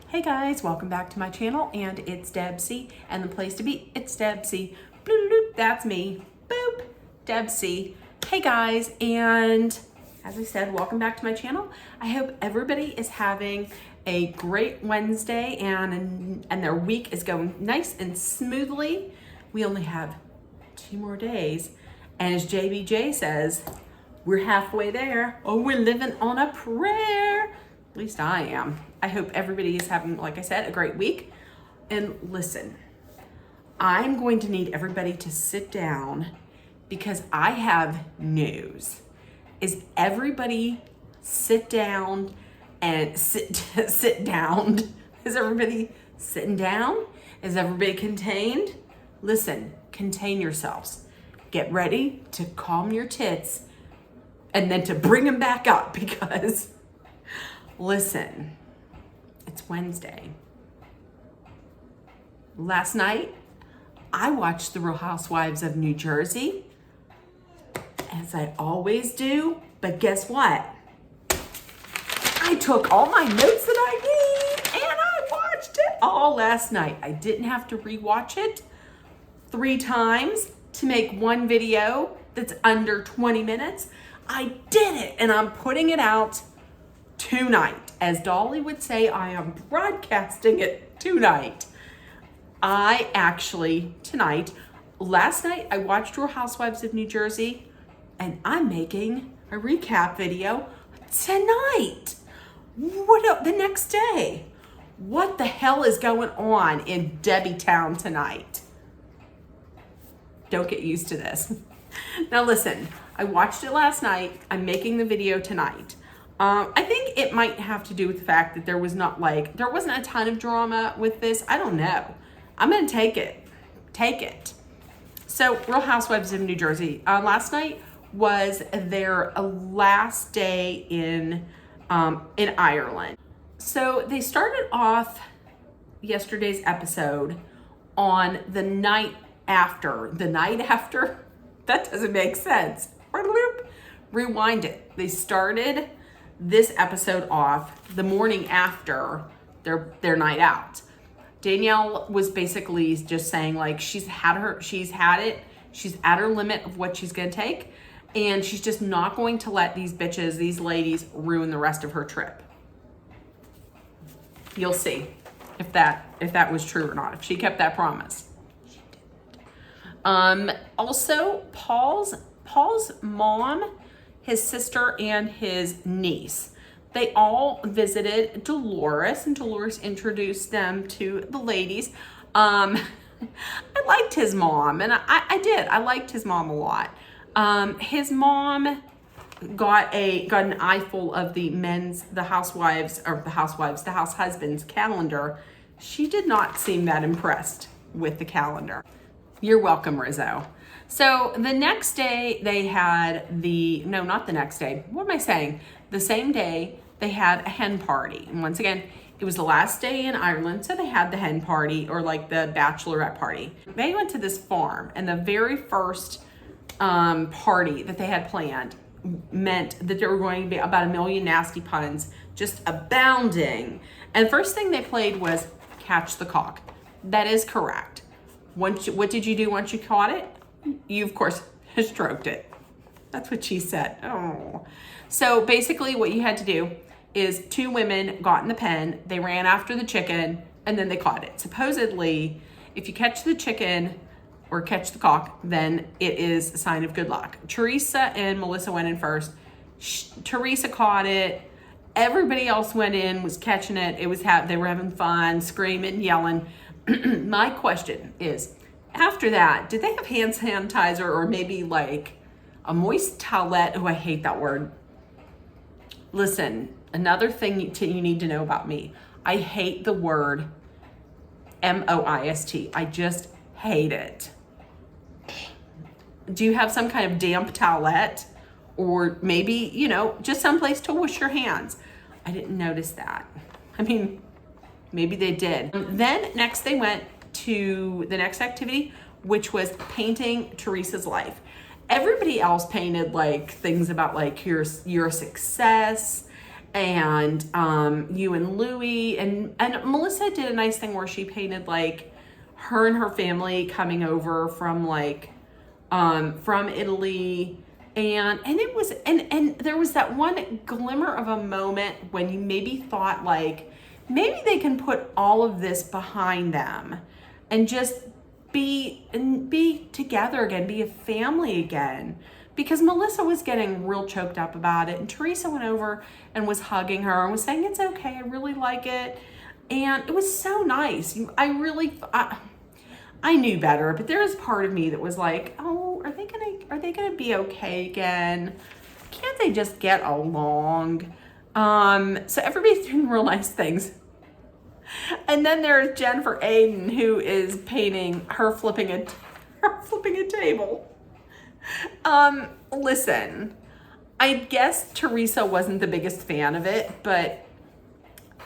Hey guys, welcome back to my channel, and it's Debsy, and the place to be, it's Debsy. Bloop, bloop, that's me. Boop, Debsy. Hey guys, and as I said, welcome back to my channel. I hope everybody is having a great Wednesday and their week is going nice and smoothly. We only have 2 more days, and as JBJ says, we're halfway there. Oh, we're living on a prayer. At least I am. I hope everybody is having, like I said, a great week. And listen, I'm going to need everybody to sit down because I have news. Is everybody sit down and sit down? Is everybody sitting down? Is everybody contained? Listen, contain yourselves. Get ready to calm your tits and then to bring them back up because listen, it's Wednesday. Last night, I watched The Real Housewives of New Jersey, as I always do, but guess what? I took all my notes that I need and I watched it all last night. I didn't have to rewatch it 3 times to make one video that's under 20 minutes. I did it, and I'm putting it out tonight. As Dolly would say, I am broadcasting it tonight. Last night, I watched Real Housewives of New Jersey, and I'm making a recap video tonight. The next day. What the hell is going on in Debbie Town tonight? Don't get used to this. Now listen, I watched it last night. I'm making the video tonight. I think it might have to do with the fact that there wasn't a ton of drama with this. I don't know. I'm gonna take it. So Real Housewives of New Jersey. Last night was their last day in Ireland. So they started off yesterday's episode on the night after. The night after? That doesn't make sense. Rewind it. They started this episode off the morning after their night out. Danielle was basically just saying like she's at her limit of what she's gonna take, and she's just not going to let these ladies ruin the rest of her trip. You'll see if that was true or not, if she kept that promise. She didn't. Also, Paul's mom, his sister, and his niece, they all visited Dolores, and Dolores introduced them to the ladies. I liked his mom, and I did. I liked his mom a lot. His mom got an eyeful of the house husband's calendar. She did not seem that impressed with the calendar. You're welcome, Rizzo. So the next day they had not the next day. What am I saying? The same day they had a hen party. And once again, it was the last day in Ireland. So they had the hen party, or like the bachelorette party. They went to this farm, and the very first party that they had planned meant that there were going to be about 1 million nasty puns just abounding. And first thing they played was catch the cock. That is correct. What did you do once you caught it? You, of course, stroked it. That's what she said. Oh. So basically what you had to do is 2 women got in the pen, they ran after the chicken, and then they caught it. Supposedly, if you catch the chicken or catch the cock, then it is a sign of good luck. Teresa and Melissa went in first. Teresa caught it. Everybody else went in, was catching it. They were having fun, screaming, yelling. My question is, after that, did they have hand sanitizer or maybe like a moist towelette? Oh, I hate that word. Listen, another thing you need to know about me. I hate the word moist. I just hate it. Do you have some kind of damp towelette? Or maybe, just someplace to wash your hands? I didn't notice that. I mean, maybe they did. Then next they went to the next activity, which was painting Teresa's life. Everybody else painted like things about like you're a success and you and Louie, and Melissa did a nice thing where she painted like her and her family coming over from like from Italy, and it was, and there was that one glimmer of a moment when you maybe thought like maybe they can put all of this behind them and just be together again, be a family again. Because Melissa was getting real choked up about it, and Teresa went over and was hugging her and was saying, it's okay, I really like it. And it was so nice. I knew better, but there was part of me that was like, oh, are they gonna be okay again? Can't they just get along? So everybody's doing real nice things. And then there's Jennifer Aiden, who is painting her flipping a table. Listen, I guess Teresa wasn't the biggest fan of it, but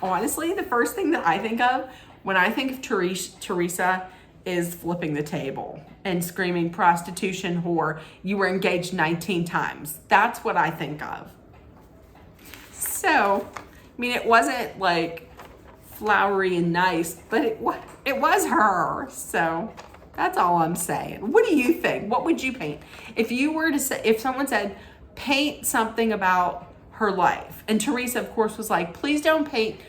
honestly, the first thing that I think of when I think of Teresa is flipping the table and screaming prostitution whore, you were engaged 19 times. That's what I think of. So, I mean, it wasn't like flowery and nice, but it was her. So that's all I'm saying. What do you think? What would you paint? If you were to say, if someone said, paint something about her life, and Teresa, of course, was like, please don't paint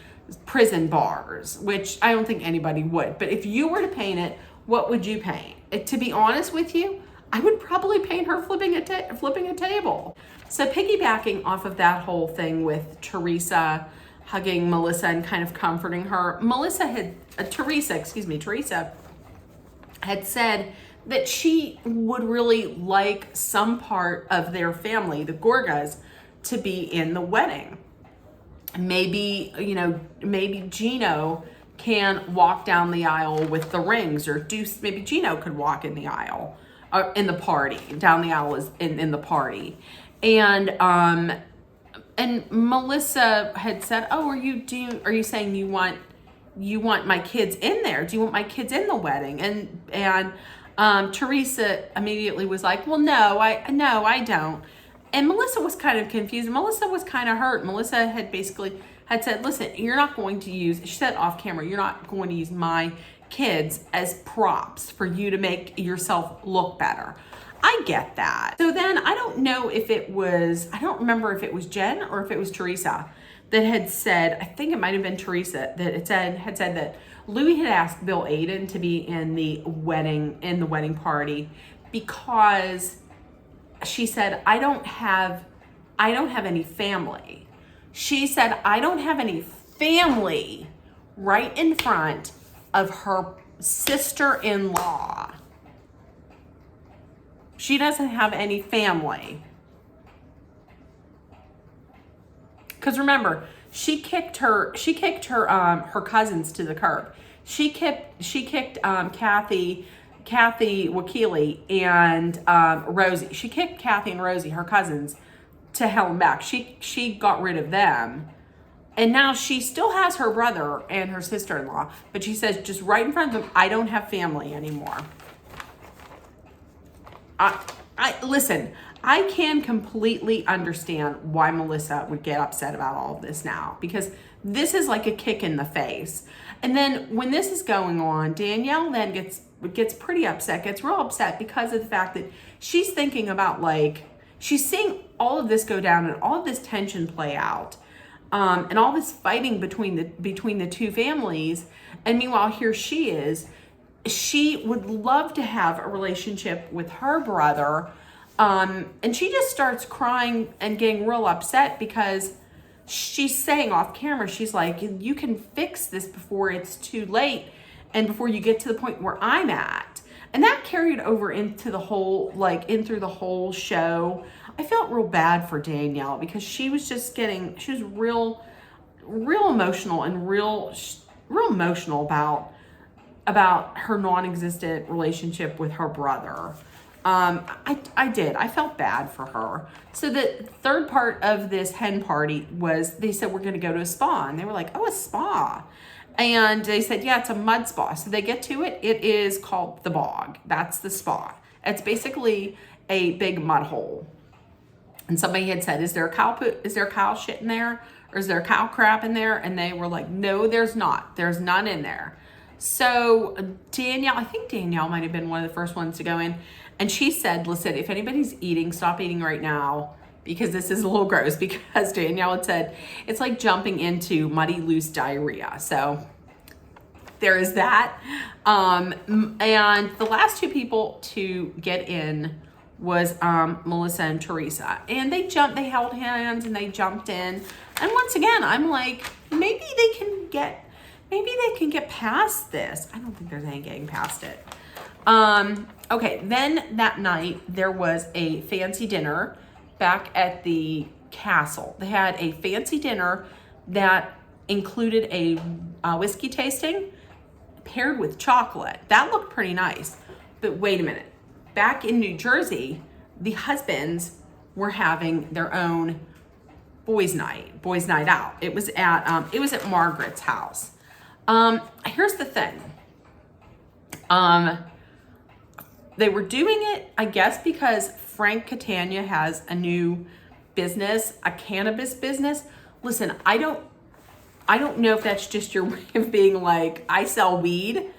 prison bars, which I don't think anybody would. But if you were to paint it, what would you paint? To be honest with you, I would probably paint her flipping a table. So piggybacking off of that whole thing with Teresa hugging Melissa and kind of comforting her, Teresa had said that she would really like some part of their family, the Gorgas, to be in the wedding. Maybe Gino can walk down the aisle with the rings, or maybe Gino could walk in the aisle, in the party, down the aisle is in the party. And Melissa had said, oh, are you saying you want my kids in there? Do you want my kids in the wedding? And Teresa immediately was like, well, no, I don't. And Melissa was kind of confused. Melissa was kind of hurt. Melissa had said, listen, you're not going to use, she said off camera, you're not going to use my kids as props for you to make yourself look better. I get that. So then I don't remember if it was Jen or if it was Teresa that had said, I think it might have been Teresa that had said that Louis had asked Bill Aiden to be in the wedding party because she said, I don't have any family. She said, I don't have any family right in front of her sister-in-law. She doesn't have any family. Because remember, she kicked her cousins to the curb. She kicked Kathy Wakili and Rosie. She kicked Kathy and Rosie, her cousins, to hell and back. She got rid of them. And now she still has her brother and her sister-in-law, but she says just right in front of them, I don't have family anymore. Listen, I can completely understand why Melissa would get upset about all of this now, because this is like a kick in the face. And then when this is going on, Danielle then gets pretty upset, gets real upset because of the fact that she's thinking about, like, she's seeing all of this go down and all of this tension play out, and all this fighting between the two families. And meanwhile, here she is. She would love to have a relationship with her brother. And she just starts crying and getting real upset because she's saying off camera, she's like, you can fix this before it's too late and before you get to the point where I'm at. And that carried over into the whole, in through the whole show. I felt real bad for Danielle because she was real emotional and real emotional about her non-existent relationship with her brother. I felt bad for her. So the third part of this hen party was, they said, we're going to go to a spa. And they were like, oh, a spa. And they said, yeah, it's a mud spa. So they get to it. It is called the Bog. That's the spa. It's basically a big mud hole. And somebody had said, is there a cow shit in there? or is there cow crap in there? And they were like, no, there's not. There's none in there. So Danielle, I think Danielle might have been one of the first ones to go in. And she said, listen, if anybody's eating, stop eating right now, because this is a little gross, because Danielle had said it's like jumping into muddy, loose diarrhea. So there is that. And the last two people to get in was Melissa and Teresa. And they held hands and they jumped in. And once again, I'm like, maybe they can get past this. I don't think there's any getting past it. Okay, then that night there was a fancy dinner back at the castle. They had a fancy dinner that included a whiskey tasting paired with chocolate. That looked pretty nice. But wait a minute. Back in New Jersey, the husbands were having their own boys' night out. It was at Margaret's house. Here's the thing. They were doing it, I guess, because Frank Catania has a new business, a cannabis business. Listen, I don't know if that's just your way of being like, I sell weed,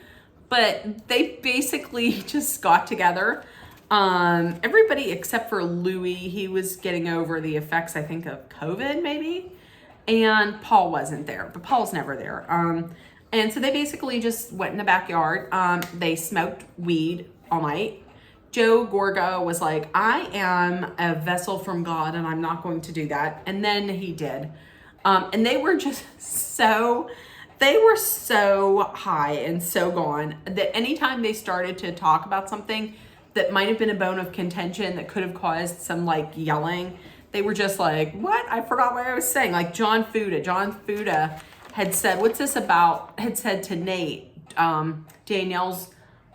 but they basically just got together. Everybody except for Louis, he was getting over the effects, I think, of COVID maybe. And Paul wasn't there, but Paul's never there. And so they basically just went in the backyard. They smoked weed all night. Joe Gorga was like, I am a vessel from God and I'm not going to do that. And then he did. And they were just so high and so gone that anytime they started to talk about something that might have been a bone of contention that could have caused some like yelling, they were just like, what? I forgot what I was saying. Like John Fuda had said, what's this about? Had said to Nate, Danielle's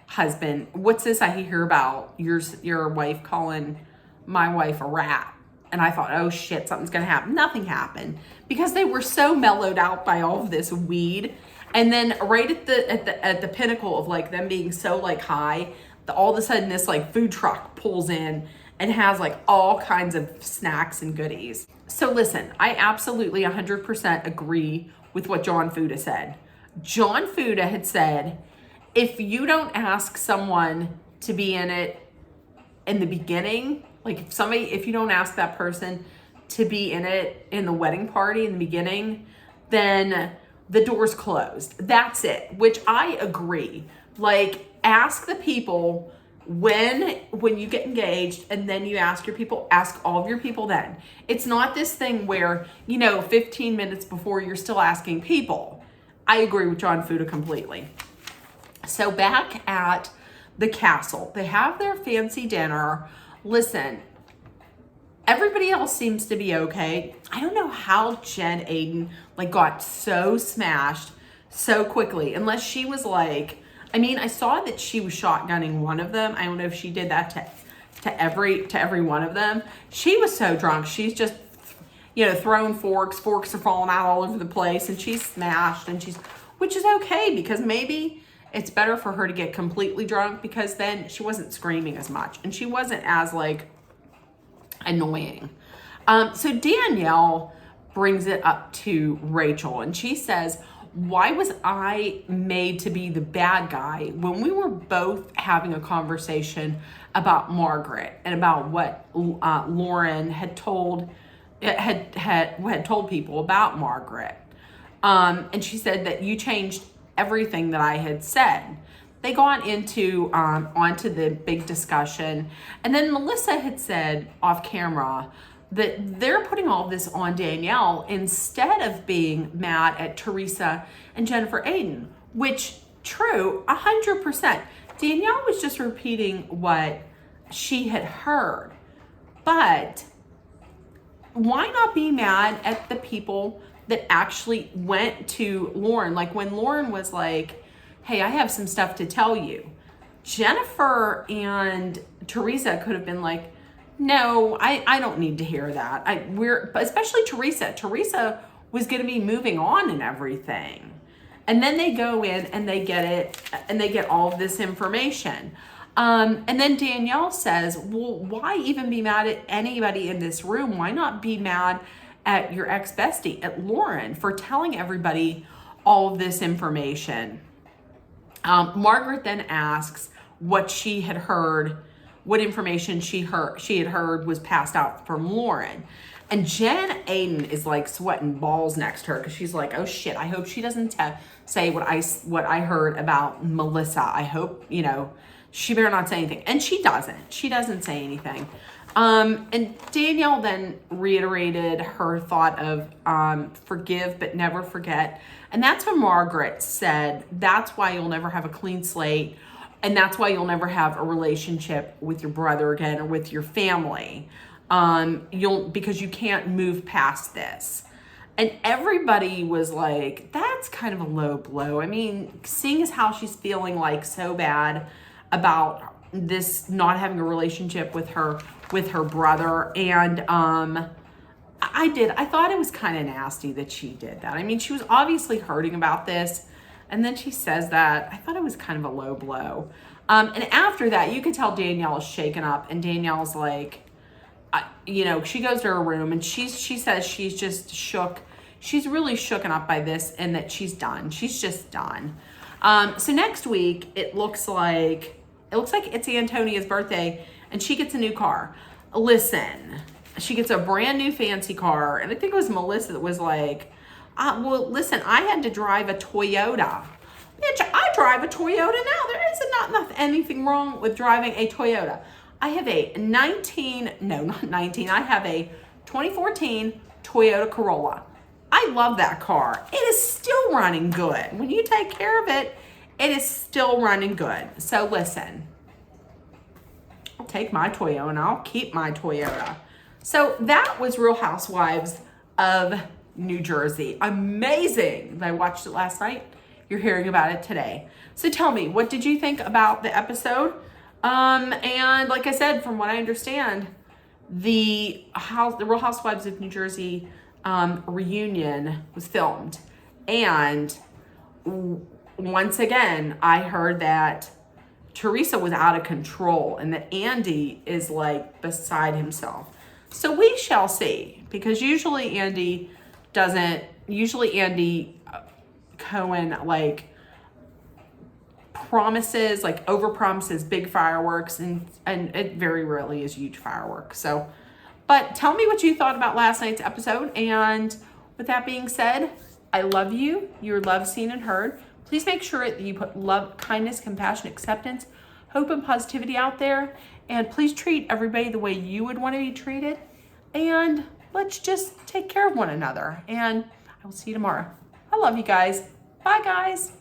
husband, what's this I hear about your wife calling my wife a rat? And I thought, oh shit, something's gonna happen. Nothing happened because they were so mellowed out by all of this weed. And then right at the pinnacle of like them being so like high, all of a sudden this like food truck pulls in and has like all kinds of snacks and goodies. So listen, I absolutely 100% agree with what John Fuda said. John Fuda had said, if you don't ask someone to be in it in the beginning, like if you don't ask that person to be in it in the wedding party in the beginning, then the door's closed. That's it, which I agree. Like ask the people when you get engaged, and then you ask all of your people then. It's not this thing where, 15 minutes before you're still asking people. I agree with John Fuda completely. So back at the castle, they have their fancy dinner. Listen, everybody else seems to be okay. I don't know how Jen Aiden got so smashed so quickly, unless she was like, I saw that she was shotgunning one of them. I don't know if she did that to every one of them. She was so drunk. She's just, throwing forks. Forks are falling out all over the place, and she's smashed, which is okay, because maybe it's better for her to get completely drunk, because then she wasn't screaming as much and she wasn't as annoying. So Danielle brings it up to Rachel, and she says, why was I made to be the bad guy when we were both having a conversation about Margaret and about what Lauren had told people about Margaret? And she said that you changed everything that I had said. They got into onto the big discussion, and then Melissa had said off camera that they're putting all this on Danielle instead of being mad at Teresa and Jennifer Aiden, which true, 100%. Danielle was just repeating what she had heard, but why not be mad at the people that actually went to Lauren? Like when Lauren was like, hey, I have some stuff to tell you. Jennifer and Teresa could have been like, no, I don't need to hear that. Especially Teresa. Teresa was going to be moving on and everything. And then they go in and they get it, and they get all of this information. And then Danielle says, well, why even be mad at anybody in this room? Why not be mad at your ex-bestie, at Lauren, for telling everybody all of this information. Margaret then asks what she had heard, what information she had heard was passed out from Lauren. And Jen Aiden is like sweating balls next to her because she's like, oh shit, I hope she doesn't say what I heard about Melissa. I hope, she better not say anything. And she doesn't. She doesn't say anything. And Danielle then reiterated her thought of forgive but never forget. And that's when Margaret said, that's why you'll never have a clean slate. And that's why you'll never have a relationship with your brother again or with your family. Because you can't move past this. And everybody was like, that's kind of a low blow. I mean, seeing as how she's feeling like so bad about this not having a relationship with her brother. And I thought it was kind of nasty that she did that. I mean, she was obviously hurting about this. And then she says that. I thought it was kind of a low blow. And after that, you could tell Danielle is shaken up. And Danielle's like, she goes to her room and she says she's just shook. She's really shooken up by this and that she's done. She's just done. So next week, it looks like it's Antonia's birthday and she gets a new car. Listen, she gets a brand new fancy car. And I think it was Melissa that was like, well, listen, I had to drive a Toyota. Bitch, I drive a Toyota now. There is not anything wrong with driving a Toyota. I have a 2014 Toyota Corolla. I love that car. It is still running good. When you take care of it, it is still running good. So listen, I'll take my Toyota and I'll keep my Toyota. So that was Real Housewives of New Jersey. Amazing. I watched it last night. You're hearing about it today. So tell me, what did you think about the episode? And like I said, from what I understand, the Real Housewives of New Jersey reunion was filmed. And once again, I heard that Teresa was out of control and that Andy is like beside himself. So we shall see, because usually Andy Cohen like promises, like over promises big fireworks, and it very rarely is huge fireworks. So, but tell me what you thought about last night's episode. And with that being said, I love you. You're loved, seen, and heard. Please make sure that you put love, kindness, compassion, acceptance, hope, and positivity out there. And please treat everybody the way you would want to be treated. And let's just take care of one another. And I will see you tomorrow. I love you guys. Bye, guys.